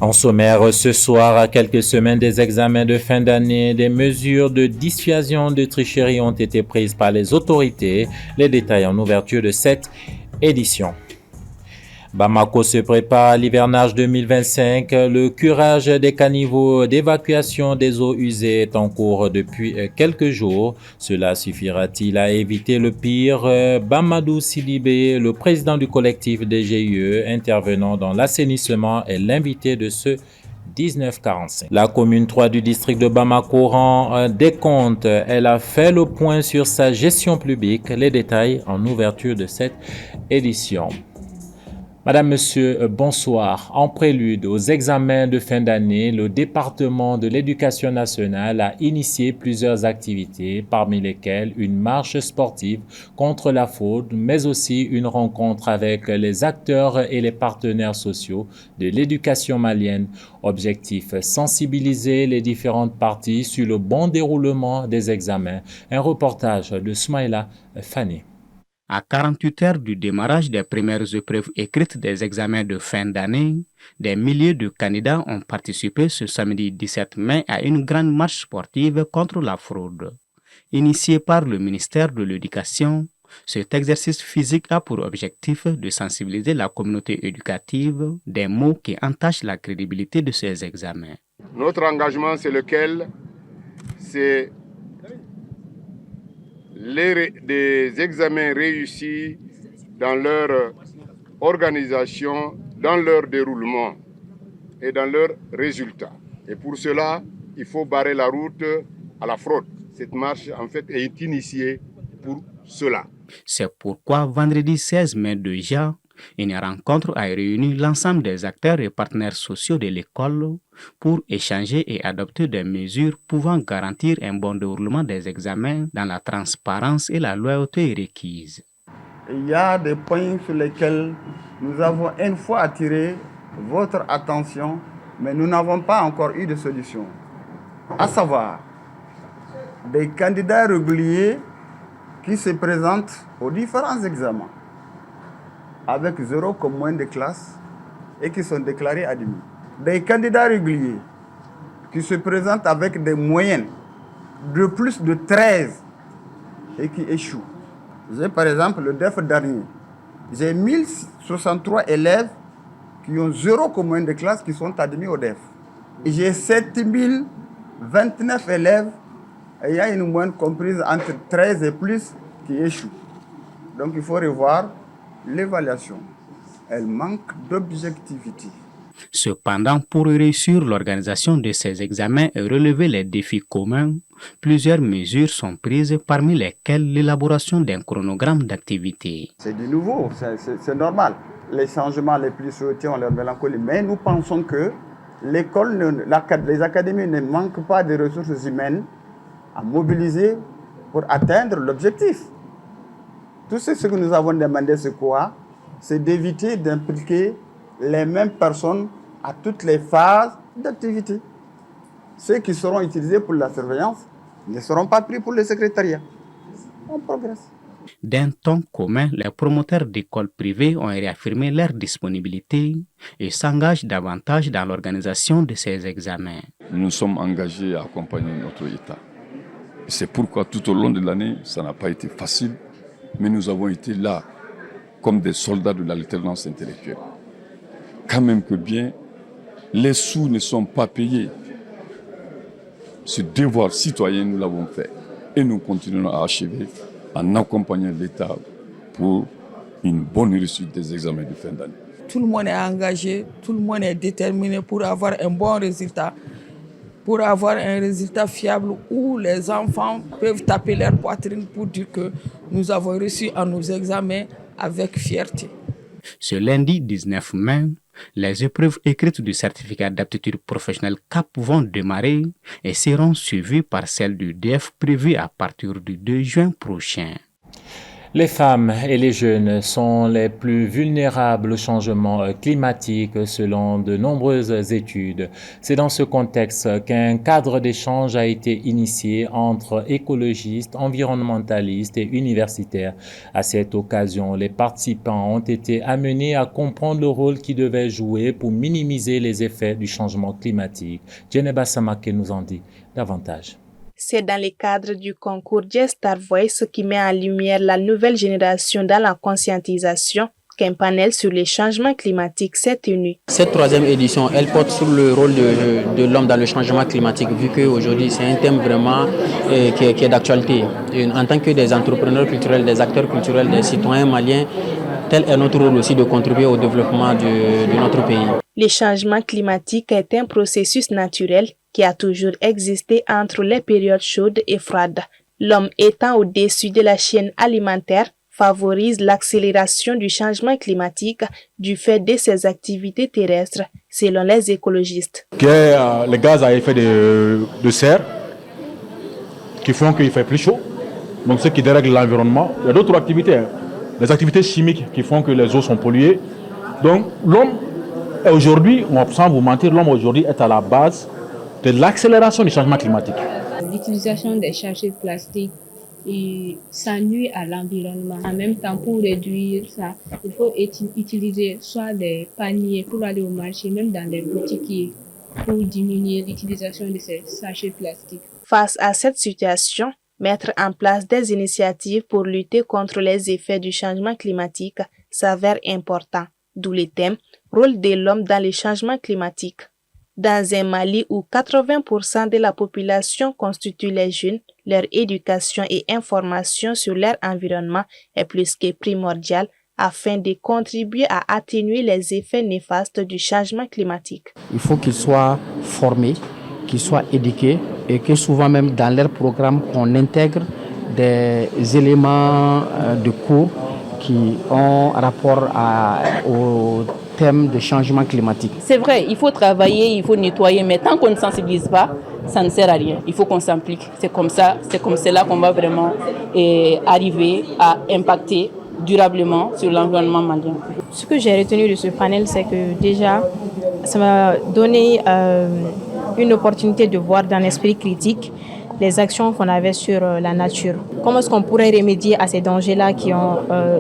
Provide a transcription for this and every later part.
En sommaire, ce soir, à quelques semaines des examens de fin d'année, des mesures de dissuasion de tricherie ont été prises par les autorités. Les détails en ouverture de cette édition. Bamako se prépare à l'hivernage 2025. Le curage des caniveaux d'évacuation des eaux usées est en cours depuis quelques jours. Cela suffira-t-il à éviter le pire? Bamadou Sidibé, le président du collectif des GIE intervenant dans l'assainissement, est l'invité de ce 1945. La commune 3 du district de Bamako rend des comptes. Elle a fait le point sur sa gestion publique. Les détails en ouverture de cette édition. Madame, Monsieur, bonsoir. En prélude aux examens de fin d'année, le département de l'Éducation nationale a initié plusieurs activités, parmi lesquelles une marche sportive contre la fraude, mais aussi une rencontre avec les acteurs et les partenaires sociaux de l'éducation malienne. Objectif, sensibiliser les différentes parties sur le bon déroulement des examens. Un reportage de Soumaïla Fani. À 48 heures du démarrage des premières épreuves écrites des examens de fin d'année, des milliers de candidats ont participé ce samedi 17 mai à une grande marche sportive contre la fraude. Initié par le ministère de l'Éducation, cet exercice physique a pour objectif de sensibiliser la communauté éducative des mots qui entachent la crédibilité de ces examens. Notre engagement, c'est lequel? C'est des examens réussis dans leur organisation, dans leur déroulement et dans leurs résultats. Et pour cela, il faut barrer la route à la fraude. Cette marche, en fait, est initiée pour cela. C'est pourquoi vendredi 16 mai déjà, une rencontre a réuni l'ensemble des acteurs et partenaires sociaux de l'école pour échanger et adopter des mesures pouvant garantir un bon déroulement des examens dans la transparence et la loyauté requises. Il y a des points sur lesquels nous avons une fois attiré votre attention, mais nous n'avons pas encore eu de solution. À savoir, des candidats réguliers qui se présentent aux différents examens avec 0 comme moyenne de classe et qui sont déclarés admis. Des candidats réguliers qui se présentent avec des moyennes de plus de 13 et qui échouent. J'ai par exemple le DEF dernier. J'ai 1063 élèves qui ont 0 comme moyenne de classe qui sont admis au DEF. Et j'ai 7029 élèves ayant une moyenne comprise entre 13 et plus qui échouent. Donc il faut revoir l'évaluation. Elle manque d'objectivité. Cependant, pour réussir l'organisation de ces examens et relever les défis communs, plusieurs mesures sont prises, parmi lesquelles l'élaboration d'un chronogramme d'activité. C'est du nouveau, c'est normal. Les changements les plus souhaités ont leur mélancolie, mais nous pensons que l'école, les académies ne manquent pas de ressources humaines à mobiliser pour atteindre l'objectif. Tout ce que nous avons demandé, c'est quoi? C'est d'éviter d'impliquer les mêmes personnes à toutes les phases d'activité. Ceux qui seront utilisés pour la surveillance ne seront pas pris pour le secrétariat. On progresse. D'un ton commun, les promoteurs d'écoles privées ont réaffirmé leur disponibilité et s'engagent davantage dans l'organisation de ces examens. Nous sommes engagés à accompagner notre État. C'est pourquoi tout au long de l'année, ça n'a pas été facile, mais nous avons été là comme des soldats de l'alternance intellectuelle. Quand même que bien, les sous ne sont pas payés. Ce devoir citoyen, nous l'avons fait. Et nous continuons à achever en accompagnant l'État pour une bonne réussite des examens de fin d'année. Tout le monde est engagé, tout le monde est déterminé pour avoir un bon résultat, pour avoir un résultat fiable où les enfants peuvent taper leur poitrine pour dire que nous avons réussi à nos examens avec fierté. Ce lundi 19 mai, les épreuves écrites du certificat d'aptitude professionnelle CAP vont démarrer et seront suivies par celles du DEF prévues à partir du 2 juin prochain. Les femmes et les jeunes sont les plus vulnérables au changement climatique selon de nombreuses études. C'est dans ce contexte qu'un cadre d'échange a été initié entre écologistes, environnementalistes et universitaires. À cette occasion, les participants ont été amenés à comprendre le rôle qu'ils devaient jouer pour minimiser les effets du changement climatique. Djeneba Samake nous en dit davantage. C'est dans le cadre du concours Jazz Star Voice qui met en lumière la nouvelle génération dans la conscientisation qu'un panel sur les changements climatiques s'est tenu. Cette troisième édition, elle porte sur le rôle de l'homme dans le changement climatique, vu qu'aujourd'hui c'est un thème vraiment qui est d'actualité. En tant que des entrepreneurs culturels, des acteurs culturels, des citoyens maliens, tel est notre rôle aussi de contribuer au développement de notre pays. Le changement climatique est un processus naturel qui a toujours existé entre les périodes chaudes et froides. L'homme étant au-dessus de la chaîne alimentaire favorise l'accélération du changement climatique du fait de ses activités terrestres, selon les écologistes. Les gaz à effet de serre qui font qu'il fait plus chaud, donc ce qui dérègle l'environnement. Il y a d'autres activités, les activités chimiques qui font que les eaux sont polluées. Donc l'homme, aujourd'hui, sans vous mentir, l'homme aujourd'hui est à la base de l'accélération du changement climatique. L'utilisation des sachets plastiques, ça nuit à l'environnement. En même temps, pour réduire ça, il faut utiliser soit des paniers pour aller au marché, même dans les boutiques, pour diminuer l'utilisation de ces sachets plastiques. Face à cette situation, mettre en place des initiatives pour lutter contre les effets du changement climatique s'avère important, d'où le thème « Rôle de l'homme dans le changement climatique ». Dans un Mali où 80% de la population constitue les jeunes, leur éducation et information sur leur environnement est plus que primordiale afin de contribuer à atténuer les effets néfastes du changement climatique. Il faut qu'ils soient formés, qu'ils soient éduqués et que souvent même dans leur programme qu'on intègre des éléments de cours qui ont rapport au thème de changement climatique. C'est vrai, il faut travailler, il faut nettoyer, mais tant qu'on ne sensibilise pas, ça ne sert à rien. Il faut qu'on s'implique. C'est comme cela qu'on va vraiment arriver à impacter durablement sur l'environnement malien. Ce que j'ai retenu de ce panel, c'est que déjà, ça m'a donné une opportunité de voir d'un esprit critique les actions qu'on avait sur la nature. Comment est-ce qu'on pourrait remédier à ces dangers-là qui ont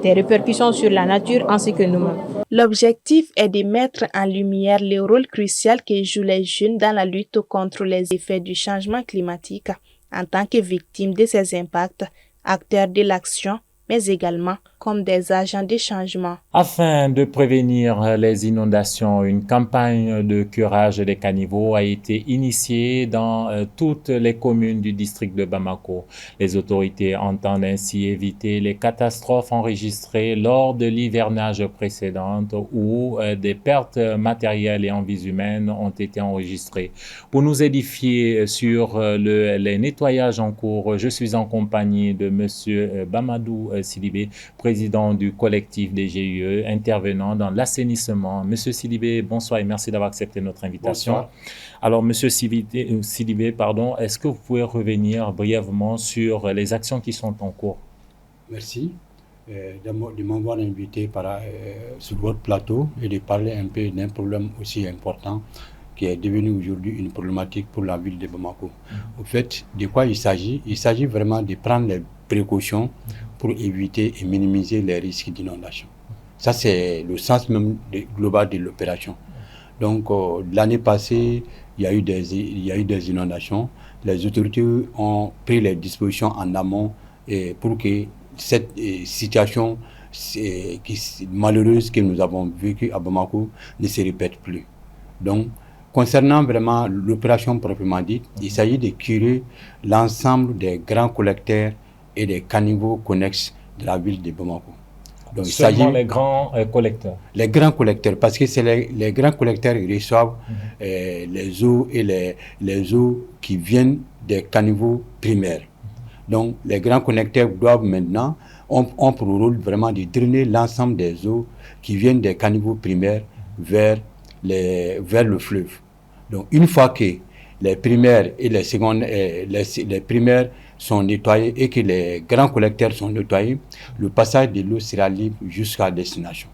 des répercussions sur la nature ainsi que nous-mêmes? L'objectif est de mettre en lumière le rôle crucial que jouent les jeunes dans la lutte contre les effets du changement climatique en tant que victimes de ces impacts, acteurs de l'action, mais également comme des agents de changement. Afin de prévenir les inondations, une campagne de curage des caniveaux a été initiée dans toutes les communes du district de Bamako. Les autorités entendent ainsi éviter les catastrophes enregistrées lors de l'hivernage précédente où des pertes matérielles et en vies humaines ont été enregistrées. Pour nous édifier sur les nettoyages en cours, je suis en compagnie de M. Bamadou Sidibé, président du collectif des GIE, intervenant dans l'assainissement. Monsieur Sidibé, bonsoir et merci d'avoir accepté notre invitation. Bonsoir. Alors, Monsieur Sidibé, est-ce que vous pouvez revenir brièvement sur les actions qui sont en cours? Merci de m'avoir invité sur votre plateau et de parler un peu d'un problème aussi important qui est devenu aujourd'hui une problématique pour la ville de Bamako. Au fait, de quoi il s'agit? Il s'agit vraiment de prendre les précautions pour éviter et minimiser les risques d'inondation. Ça, c'est le sens même global de l'opération. Donc, l'année passée, il y a eu des inondations. Les autorités ont pris les dispositions en amont pour que cette situation malheureuse que nous avons vécue à Bamako ne se répète plus. Donc, concernant vraiment l'opération proprement dite, il s'agit de curer l'ensemble des grands collecteurs et des caniveaux connexes de la ville de Bamako. Donc, seulement les grands collecteurs. Les grands collecteurs, parce que c'est les grands collecteurs qui reçoivent les eaux et les eaux qui viennent des caniveaux primaires. Donc, les grands collecteurs doivent maintenant, ont pour rôle vraiment de drainer l'ensemble des eaux qui viennent des caniveaux primaires vers le fleuve. Donc, une fois que les primaires et les secondes, les primaires sont nettoyées et que les grands collecteurs sont nettoyés, le passage de l'eau sera libre jusqu'à destination.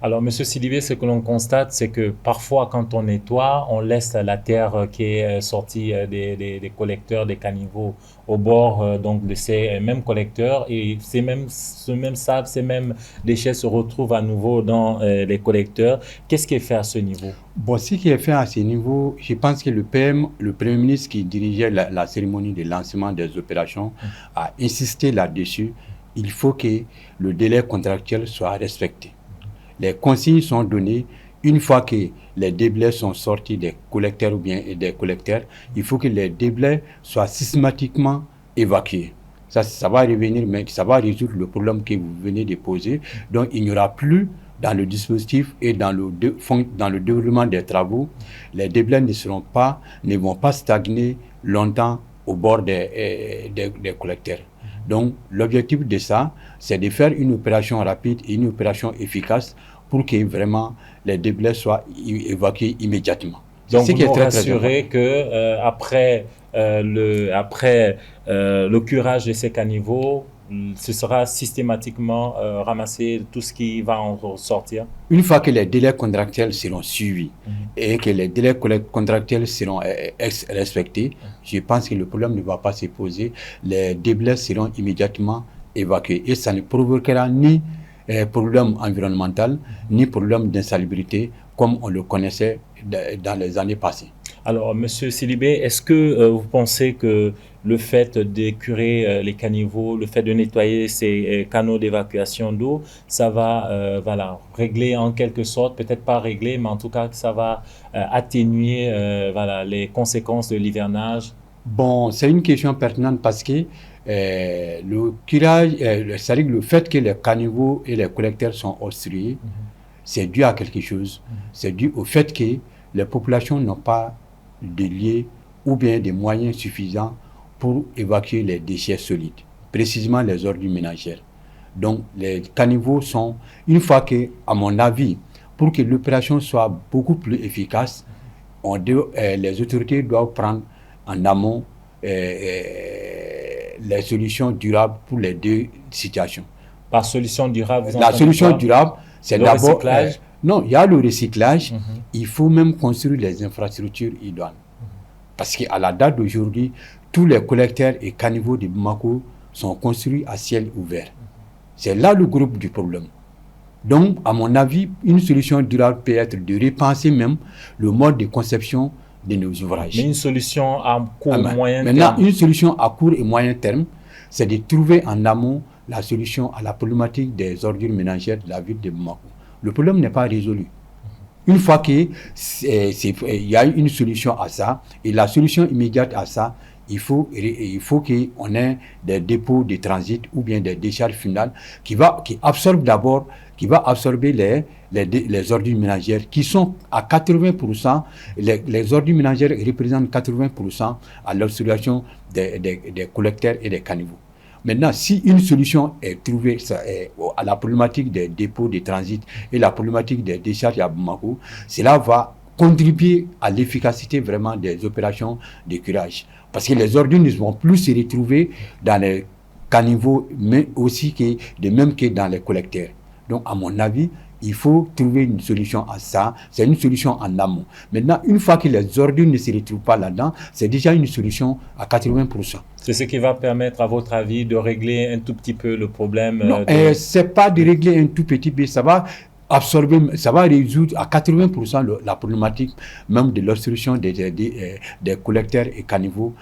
Alors, M. Sidibé, ce que l'on constate, c'est que parfois, quand on nettoie, on laisse la terre qui est sortie des collecteurs, des caniveaux, au bord donc de ces mêmes collecteurs. Et ce même sable, ces mêmes déchets se retrouvent à nouveau dans les collecteurs. Qu'est-ce qui est fait à ce niveau? Bon, ce qui est fait à ce niveau, je pense que le PM, le Premier ministre qui dirigeait la cérémonie de lancement des opérations, a insisté là-dessus. Il faut que le délai contractuel soit respecté. Les consignes sont données. Une fois que les déblais sont sortis des collecteurs ou bien des collecteurs, il faut que les déblais soient systématiquement évacués. Ça va revenir, mais ça va résoudre le problème que vous venez de poser. Donc, il n'y aura plus dans le dispositif et dans le déroulement des travaux, les déblais ne vont pas stagner longtemps au bord des collecteurs. Donc, l'objectif de ça, c'est de faire une opération rapide et une opération efficace pour que vraiment les déblais soient évacués immédiatement. Donc, vous nous rassurez qu'après le curage de ces caniveaux, ce sera systématiquement ramassé tout ce qui va en sortir? Une fois que les délais contractuels seront suivis et que les délais contractuels seront respectés, je pense que le problème ne va pas se poser. Les déblais seront immédiatement évacués et ça ne provoquera ni problème environnemental, ni problème d'insalubrité comme on le connaissait dans les années passées. Alors, M. Sidibé, est-ce que vous pensez que le fait d'écurer les caniveaux, le fait de nettoyer ces canaux d'évacuation d'eau, ça va régler en quelque sorte, peut-être pas régler, mais en tout cas que ça va atténuer les conséquences de l'hivernage? Bon, c'est une question pertinente parce que le curage, c'est-à-dire le fait que les caniveaux et les collecteurs sont obstrués, c'est dû à quelque chose. C'est dû au fait que les populations n'ont pas de lieux ou bien des moyens suffisants pour évacuer les déchets solides, précisément les ordures ménagères. Donc, les caniveaux sont, une fois que, à mon avis, pour que l'opération soit beaucoup plus efficace, les autorités doivent prendre en amont les solutions durables pour les deux situations. Par solution durable, vous la solution durable, c'est d'abord... non, il y a le recyclage. Il faut même construire les infrastructures idoines. Parce qu'à la date d'aujourd'hui, tous les collecteurs et caniveaux de Bamako sont construits à ciel ouvert. C'est là le groupe du problème. Donc, à mon avis, une solution durable peut être de repenser même le mode de conception de nos ouvrages. Mais une solution à court et moyen terme. Maintenant, une solution à court et moyen terme, c'est de trouver en amont la solution à la problématique des ordures ménagères de la ville de Bamako. Le problème n'est pas résolu. Une fois qu'il y a une solution à ça, et la solution immédiate à ça, il faut qu'on ait des dépôts de transit ou bien des décharges finales qui va absorber les ordures ménagères qui sont à 80%. Les ordures ménagères représentent 80% à l'observation des collecteurs et des caniveaux. Maintenant, si une solution est trouvée à la problématique des dépôts de transit et la problématique des décharges à Bamako, cela va contribuer à l'efficacité vraiment des opérations de curage. Parce que les ordures ne vont plus se retrouver dans les caniveaux, mais aussi même que dans les collecteurs. Donc, à mon avis, il faut trouver une solution à ça. C'est une solution en amont. Maintenant, une fois que les ordures ne se retrouvent pas là-dedans, c'est déjà une solution à 80%. C'est ce qui va permettre, à votre avis, de régler un tout petit peu le problème? Non, c'est pas de régler un tout petit peu. Ça va absorber, ça va résoudre à 80% la problématique même de l'obstruction des collecteurs et caniveaux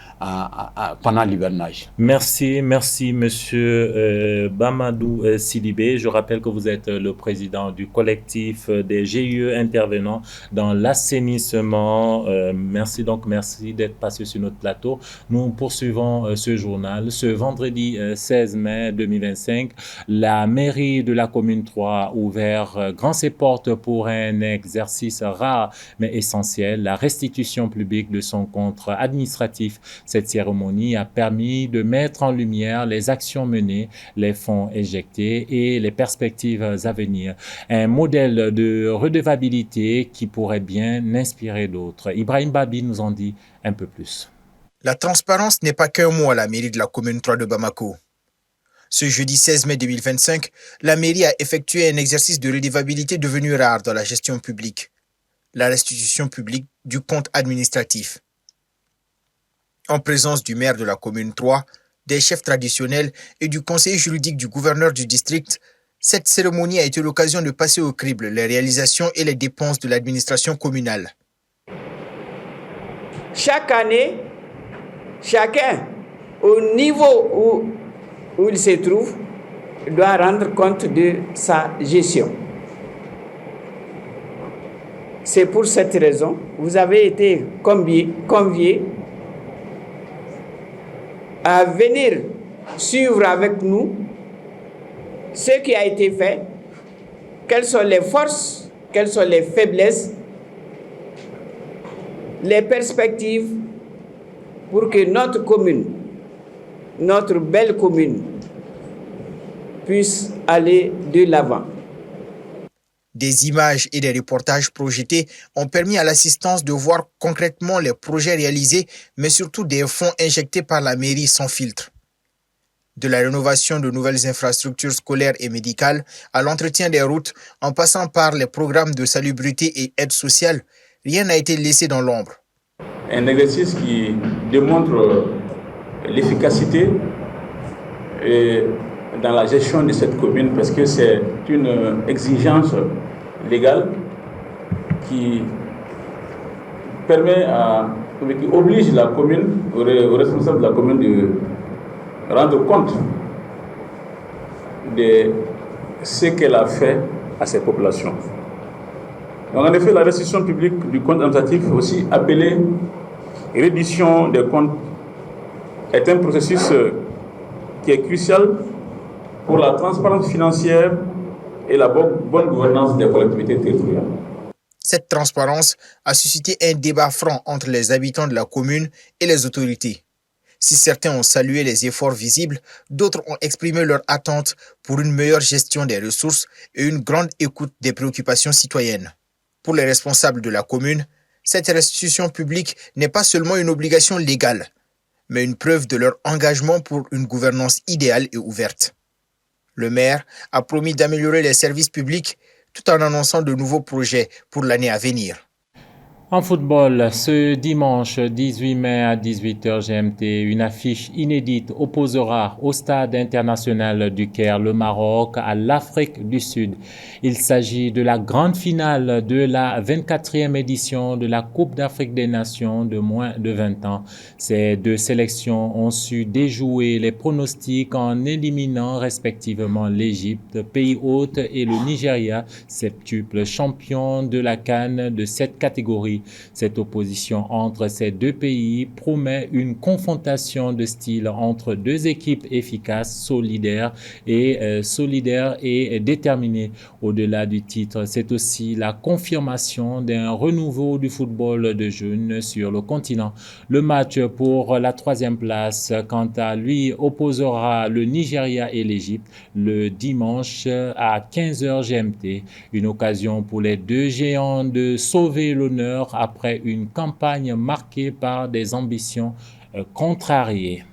pendant l'hivernage. Merci, monsieur Bamadou Sidibé. Je rappelle que vous êtes le président du collectif des GIE intervenant dans l'assainissement. Merci d'être passé sur notre plateau. Nous poursuivons ce journal. Ce vendredi 16 mai 2025, la mairie de la commune 3 a ouvert grand ses portes pour un exercice rare mais essentiel, la restitution publique de son compte administratif. Cette cérémonie a permis de mettre en lumière les actions menées, les fonds éjectés et les perspectives à venir. Un modèle de redevabilité qui pourrait bien inspirer d'autres. Ibrahim Babi nous en dit un peu plus. La transparence n'est pas qu'un mot à la mairie de la commune 3 de Bamako. Ce jeudi 16 mai 2025, la mairie a effectué un exercice de redevabilité devenu rare dans la gestion publique, la restitution publique du compte administratif. En présence du maire de la commune 3, des chefs traditionnels et du conseiller juridique du gouverneur du district, cette cérémonie a été l'occasion de passer au crible les réalisations et les dépenses de l'administration communale. Chaque année, chacun, au niveau où il se trouve, doit rendre compte de sa gestion. C'est pour cette raison que vous avez été conviés à venir suivre avec nous ce qui a été fait, quelles sont les forces, quelles sont les faiblesses, les perspectives pour que notre commune, notre belle commune, puisse aller de l'avant. Des images et des reportages projetés ont permis à l'assistance de voir concrètement les projets réalisés, mais surtout des fonds injectés par la mairie sans filtre. De la rénovation de nouvelles infrastructures scolaires et médicales à l'entretien des routes, en passant par les programmes de salubrité et aide sociale, rien n'a été laissé dans l'ombre. Un exercice qui démontre l'efficacité dans la gestion de cette commune, parce que c'est une exigence légale qui oblige la commune, aux responsables de la commune de rendre compte de ce qu'elle a fait à ses populations. Donc, en effet, la restitution publique du compte administratif, aussi appelée reddition des comptes, est un processus qui est crucial pour la transparence financière et la bonne gouvernance des collectivités territoriales. Cette transparence a suscité un débat franc entre les habitants de la commune et les autorités. Si certains ont salué les efforts visibles, d'autres ont exprimé leur attente pour une meilleure gestion des ressources et une grande écoute des préoccupations citoyennes. Pour les responsables de la commune, cette restitution publique n'est pas seulement une obligation légale, mais une preuve de leur engagement pour une gouvernance idéale et ouverte. Le maire a promis d'améliorer les services publics tout en annonçant de nouveaux projets pour l'année à venir. En football, ce dimanche 18 mai à 18h GMT, une affiche inédite opposera au Stade international du Caire le Maroc à l'Afrique du Sud. Il s'agit de la grande finale de la 24e édition de la Coupe d'Afrique des Nations de moins de 20 ans. Ces deux sélections ont su déjouer les pronostics en éliminant respectivement l'Égypte, pays hôte, et le Nigeria, septuple champion de la CAN de cette catégorie. Cette opposition entre ces deux pays promet une confrontation de style entre deux équipes efficaces, solidaires et déterminées. Au-delà du titre, c'est aussi la confirmation d'un renouveau du football de jeunes sur le continent. Le match pour la 3e place, quant à lui, opposera le Nigeria et l'Égypte le dimanche à 15h GMT. Une occasion pour les deux géants de sauver l'honneur après une campagne marquée par des ambitions contrariées.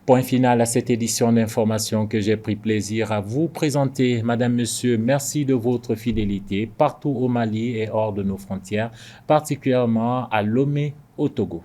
Point final à cette édition d'information que j'ai pris plaisir à vous présenter. Madame, Monsieur, merci de votre fidélité partout au Mali et hors de nos frontières, particulièrement à Lomé, au Togo.